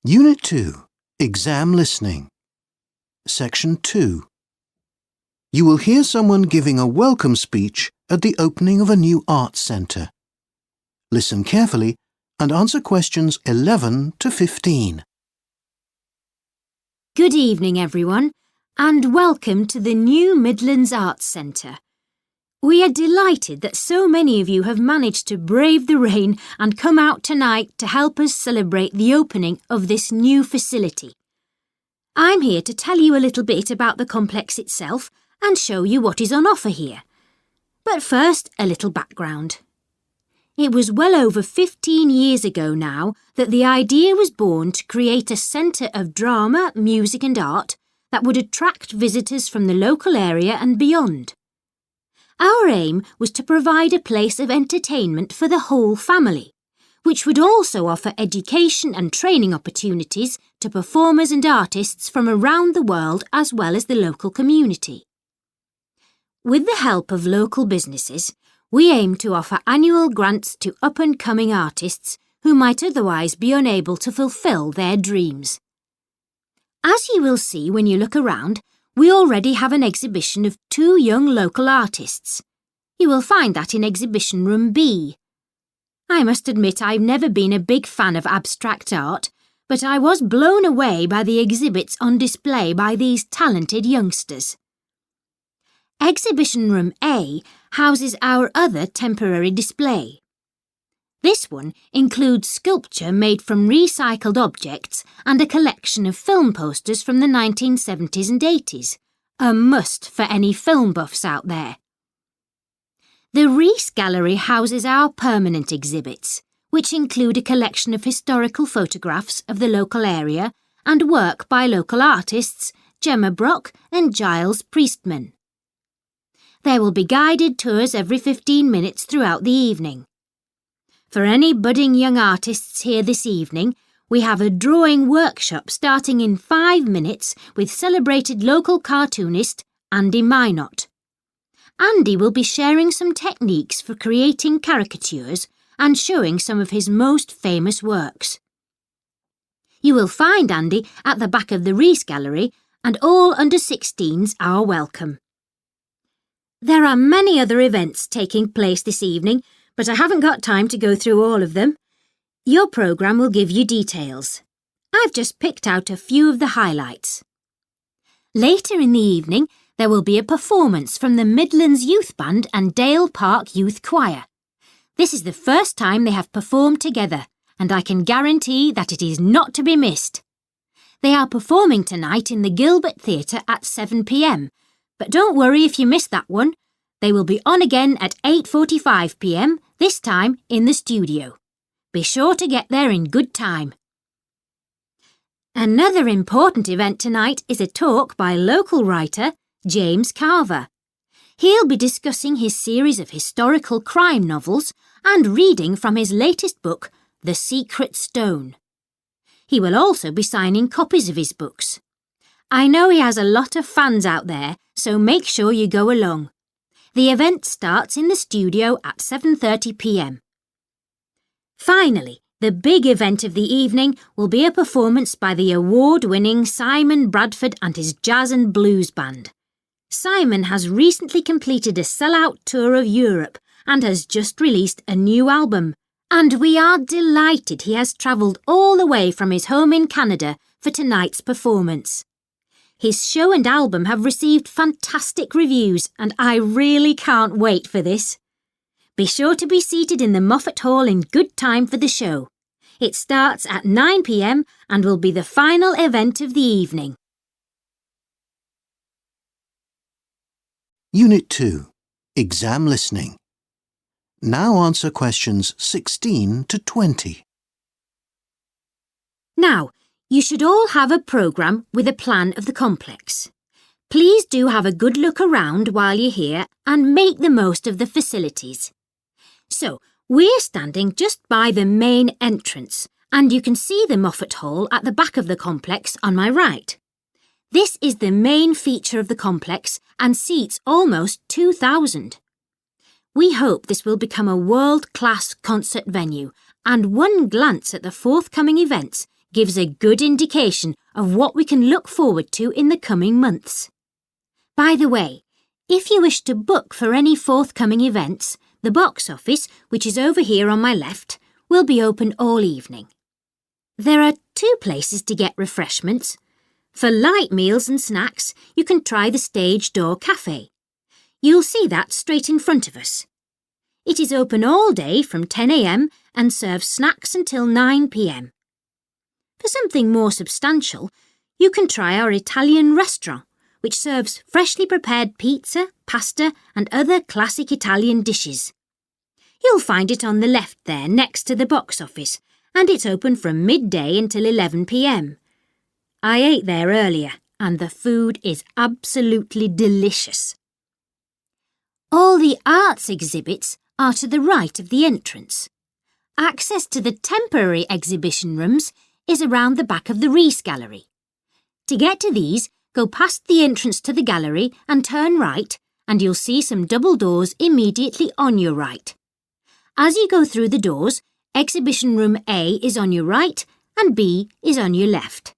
Unit 2, Exam Listening. Section 2. You will hear someone giving a welcome speech at the opening of a new arts centre. Listen carefully and answer questions 11 to 15. Good evening, everyone, and welcome to the new Midlands Arts Centre. We are delighted that so many of you have managed to brave the rain and come out tonight to help us celebrate the opening of this new facility. I'm here to tell you a little bit about the complex itself and show you what is on offer here. But first, a little background. It was well over 15 years ago now that the idea was born to create a centre of drama, music and art that would attract visitors from the local area and beyond. Our aim was to provide a place of entertainment for the whole family, which would also offer education and training opportunities to performers and artists from around the world as well as the local community. With the help of local businesses, we aim to offer annual grants to up-and-coming artists who might otherwise be unable to fulfil their dreams. As you will see when you look around, we already have an exhibition of 2 young local artists. You will find that in Exhibition Room B. I must admit I've never been a big fan of abstract art, but I was blown away by the exhibits on display by these talented youngsters. Exhibition Room A houses our other temporary display. This one includes sculpture made from recycled objects and a collection of film posters from the 1970s and 80s, a must for any film buffs out there. The Rees Gallery houses our permanent exhibits, which include a collection of historical photographs of the local area and work by local artists Gemma Brock and Giles Priestman. There will be guided tours every 15 minutes throughout the evening. For any budding young artists here this evening, we have a drawing workshop starting in 5 minutes with celebrated local cartoonist Andy Minot. Andy will be sharing some techniques for creating caricatures and showing some of his most famous works. You will find Andy at the back of the Rees Gallery, and all under 16s are welcome. There are many other events taking place this evening, but I haven't got time to go through all of them. Your programme will give you details. I've just picked out a few of the highlights. Later in the evening, there will be a performance from the Midlands Youth Band and Dale Park Youth Choir. This is the first time they have performed together, and I can guarantee that it is not to be missed. They are performing tonight in the Gilbert Theatre at 7 p.m, but don't worry if you missed that one. They will be on again at 8:45 p.m, this time in the studio. Be sure to get there in good time. Another important event tonight is a talk by local writer James Carver. He'll be discussing his series of historical crime novels and reading from his latest book, The Secret Stone. He will also be signing copies of his books. I know he has a lot of fans out there, so make sure you go along. The event starts in the studio at 7:30 p.m. Finally, the big event of the evening will be a performance by the award-winning Simon Bradford and his Jazz and Blues Band. Simon has recently completed a sell-out tour of Europe and has just released a new album, and we are delighted he has travelled all the way from his home in Canada for tonight's performance. His show and album have received fantastic reviews, and I really can't wait for this. Be sure to be seated in the Moffat Hall in good time for the show. It starts at 9 p.m. and will be the final event of the evening. Unit 2, Exam Listening. Now answer questions 16 to 20. Now, you should all have a programme with a plan of the complex. Please do have a good look around while you're here and make the most of the facilities. So, we're standing just by the main entrance, and you can see the Moffat Hall at the back of the complex on my right. This is the main feature of the complex and seats almost 2,000. We hope this will become a world-class concert venue, and one glance at the forthcoming events gives a good indication of what we can look forward to in the coming months. By the way, if you wish to book for any forthcoming events, the box office, which is over here on my left, will be open all evening. There are 2 places to get refreshments. For light meals and snacks, you can try the Stage Door Cafe. You'll see that straight in front of us. It is open all day from 10 a.m. and serves snacks until 9 p.m. For something more substantial, you can try our Italian restaurant, which serves freshly prepared pizza, pasta and other classic Italian dishes. You'll find it on the left there next to the box office, and it's open from midday until 11 p.m. I ate there earlier, and the food is absolutely delicious. All the arts exhibits are to the right of the entrance. Access to the temporary exhibition rooms is around the back of the Reese Gallery. To get to these, go past the entrance to the gallery and turn right, and you'll see some double doors immediately on your right. As you go through the doors, Exhibition Room A is on your right and B is on your left.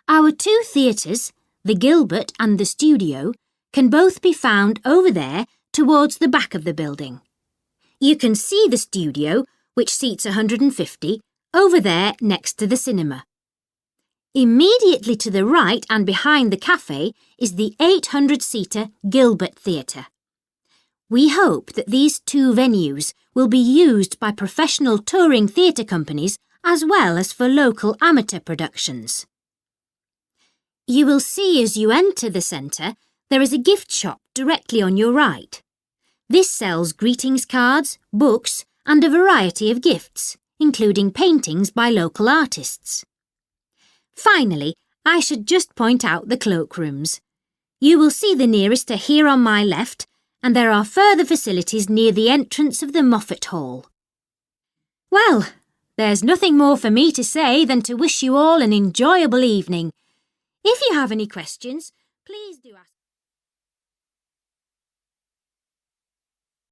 Our 2 theatres, the Gilbert and the Studio, can both be found over there towards the back of the building. You can see the Studio, which seats 150, over there next to the cinema. Immediately to the right and behind the cafe is the 800-seater Gilbert Theatre. We hope that these 2 venues will be used by professional touring theatre companies as well as for local amateur productions. You will see as you enter the centre there is a gift shop directly on your right. This sells greetings cards, books and a variety of gifts, including paintings by local artists. Finally, I should just point out the cloakrooms. You will see the nearest are here on my left, and there are further facilities near the entrance of the Moffat Hall. Well, there's nothing more for me to say than to wish you all an enjoyable evening. If you have any questions, please do ask.